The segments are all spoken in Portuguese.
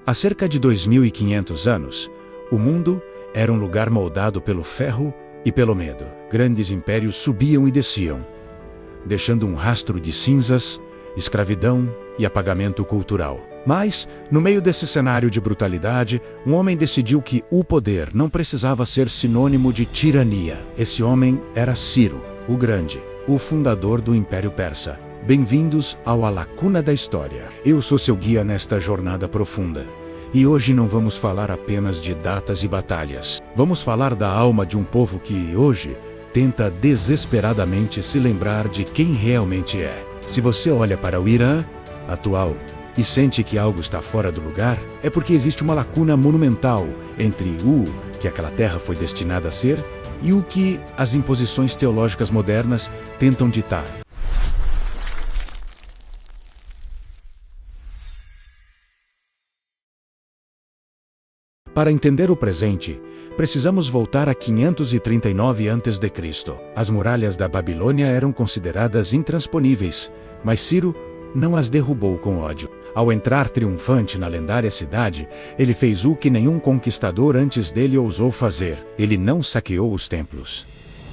Há cerca de 2500 anos, o mundo era um lugar moldado pelo ferro e pelo medo. Grandes impérios subiam e desciam, deixando um rastro de cinzas, escravidão e apagamento cultural. Mas, no meio desse cenário de brutalidade, um homem decidiu que o poder não precisava ser sinônimo de tirania. Esse homem era Ciro, o Grande, o fundador do Império Persa. Bem-vindos ao A Lacuna da História. Eu sou seu guia nesta jornada profunda. E hoje não vamos falar apenas de datas e batalhas. Vamos falar da alma de um povo que, hoje, tenta desesperadamente se lembrar de quem realmente é. Se você olha para o Irã atual e sente que algo está fora do lugar, é porque existe uma lacuna monumental entre o que aquela terra foi destinada a ser e o que as imposições teológicas modernas tentam ditar. Para entender o presente, precisamos voltar a 539 a.C. As muralhas da Babilônia eram consideradas intransponíveis, mas Ciro não as derrubou com ódio. Ao entrar triunfante na lendária cidade, ele fez o que nenhum conquistador antes dele ousou fazer. Ele não saqueou os templos.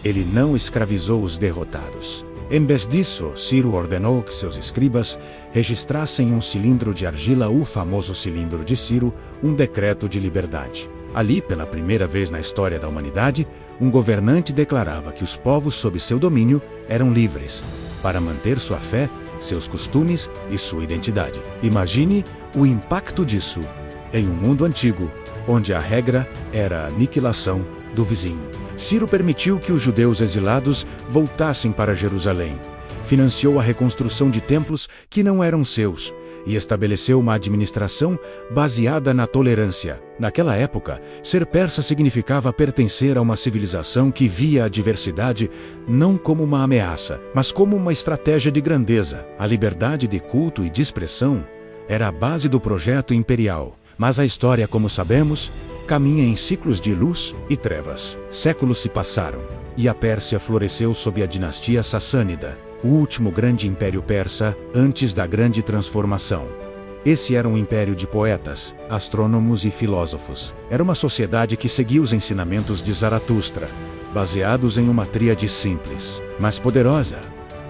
Ele não escravizou os derrotados. Em vez disso, Ciro ordenou que seus escribas registrassem em um cilindro de argila, o famoso cilindro de Ciro, um decreto de liberdade. Ali, pela primeira vez na história da humanidade, um governante declarava que os povos sob seu domínio eram livres para manter sua fé, seus costumes e sua identidade. Imagine o impacto disso em um mundo antigo, onde a regra era a aniquilação do vizinho. Ciro permitiu que os judeus exilados voltassem para Jerusalém, financiou a reconstrução de templos que não eram seus e estabeleceu uma administração baseada na tolerância. Naquela época, ser persa significava pertencer a uma civilização que via a diversidade não como uma ameaça, mas como uma estratégia de grandeza. A liberdade de culto e de expressão era a base do projeto imperial. Mas a história, como sabemos, caminha em ciclos de luz e trevas. Séculos se passaram, e a Pérsia floresceu sob a dinastia sassânida, o último grande império persa antes da grande transformação. Esse era um império de poetas, astrônomos e filósofos. Era uma sociedade que seguia os ensinamentos de Zaratustra, baseados em uma tríade simples, mas poderosa: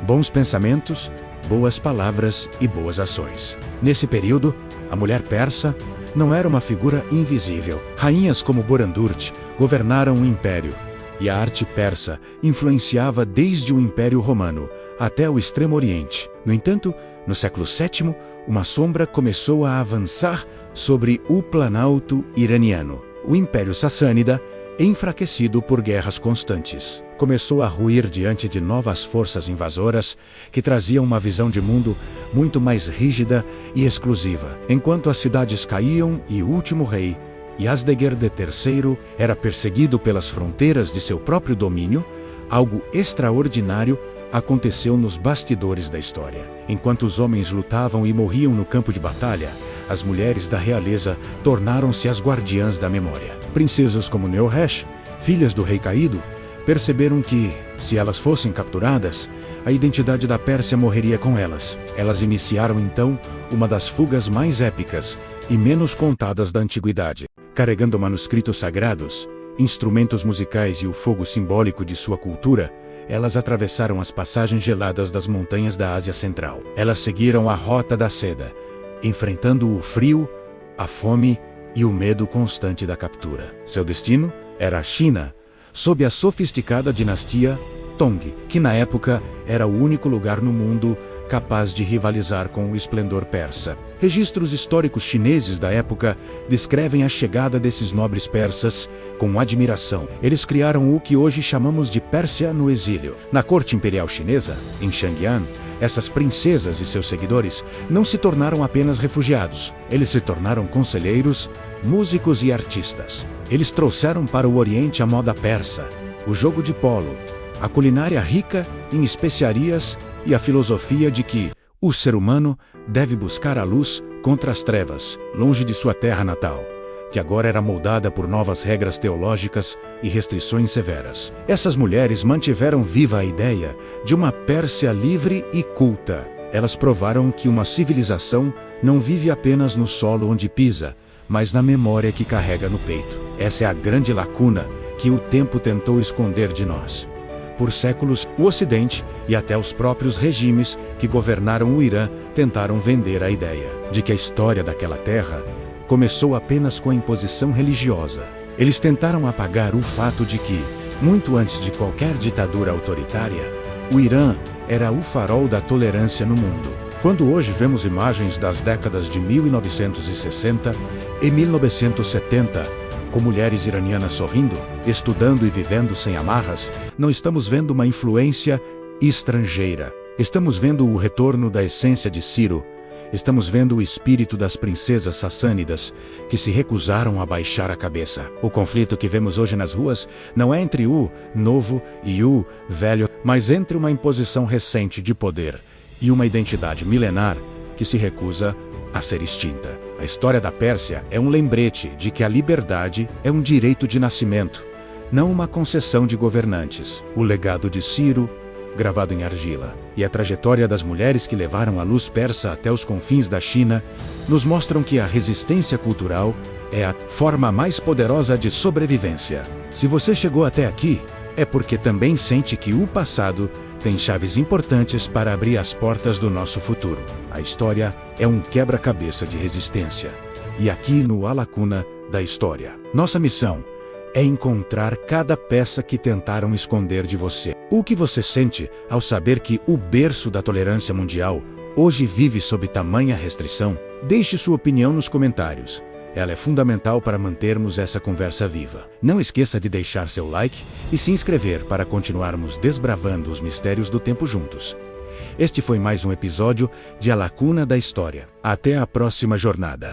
bons pensamentos, boas palavras e boas ações. Nesse período, a mulher persa não era uma figura invisível. Rainhas como Borandurt governaram o império, e a arte persa influenciava desde o Império Romano até o Extremo Oriente. No entanto, no século VII, uma sombra começou a avançar sobre o planalto iraniano. O Império Sassânida, enfraquecido por guerras constantes, começou a ruir diante de novas forças invasoras que traziam uma visão de mundo muito mais rígida e exclusiva. Enquanto as cidades caíam e o último rei, Yazdegerd III, era perseguido pelas fronteiras de seu próprio domínio, algo extraordinário aconteceu nos bastidores da história. Enquanto os homens lutavam e morriam no campo de batalha, as mulheres da realeza tornaram-se as guardiãs da memória. Princesas como Neohesh, filhas do rei caído, perceberam que, se elas fossem capturadas, a identidade da Pérsia morreria com elas. Elas iniciaram então uma das fugas mais épicas e menos contadas da antiguidade. Carregando manuscritos sagrados, instrumentos musicais e o fogo simbólico de sua cultura, elas atravessaram as passagens geladas das montanhas da Ásia Central. Elas seguiram a Rota da Seda, enfrentando o frio, a fome e o medo constante da captura. Seu destino era a China, sob a sofisticada dinastia Tong, que na época era o único lugar no mundo capaz de rivalizar com o esplendor persa. Registros históricos chineses da época descrevem a chegada desses nobres persas com admiração. Eles criaram o que hoje chamamos de Pérsia no exílio. Na corte imperial chinesa, em Chang'an, essas princesas e seus seguidores não se tornaram apenas refugiados. Eles se tornaram conselheiros, músicos e artistas. Eles trouxeram para o Oriente a moda persa, o jogo de polo, a culinária rica em especiarias e a filosofia de que o ser humano deve buscar a luz contra as trevas, longe de sua terra natal, que agora era moldada por novas regras teológicas e restrições severas. Essas mulheres mantiveram viva a ideia de uma Pérsia livre e culta. Elas provaram que uma civilização não vive apenas no solo onde pisa, mas na memória que carrega no peito. Essa é a grande lacuna que o tempo tentou esconder de nós. Por séculos, o Ocidente e até os próprios regimes que governaram o Irã tentaram vender a ideia de que a história daquela terra começou apenas com a imposição religiosa. Eles tentaram apagar o fato de que, muito antes de qualquer ditadura autoritária, o Irã era o farol da tolerância no mundo. Quando hoje vemos imagens das décadas de 1960 e 1970, com mulheres iranianas sorrindo, estudando e vivendo sem amarras, não estamos vendo uma influência estrangeira. Estamos vendo o retorno da essência de Ciro. Estamos vendo o espírito das princesas sassânidas, que se recusaram a baixar a cabeça. O conflito que vemos hoje nas ruas não é entre o novo e o velho, mas entre uma imposição recente de poder e uma identidade milenar que se recusa a ser extinta. A história da Pérsia é um lembrete de que a liberdade é um direito de nascimento, não uma concessão de governantes. O legado de Ciro, gravado em argila, e a trajetória das mulheres que levaram a luz persa até os confins da China, nos mostram que a resistência cultural é a forma mais poderosa de sobrevivência. Se você chegou até aqui, é porque também sente que o passado tem chaves importantes para abrir as portas do nosso futuro. A história é um quebra-cabeça de resistência. E aqui no A Lacuna da História, nossa missão é encontrar cada peça que tentaram esconder de você. O que você sente ao saber que o berço da tolerância mundial hoje vive sob tamanha restrição? Deixe sua opinião nos comentários. Ela é fundamental para mantermos essa conversa viva. Não esqueça de deixar seu like e se inscrever para continuarmos desbravando os mistérios do tempo juntos. Este foi mais um episódio de A Lacuna da História. Até a próxima jornada.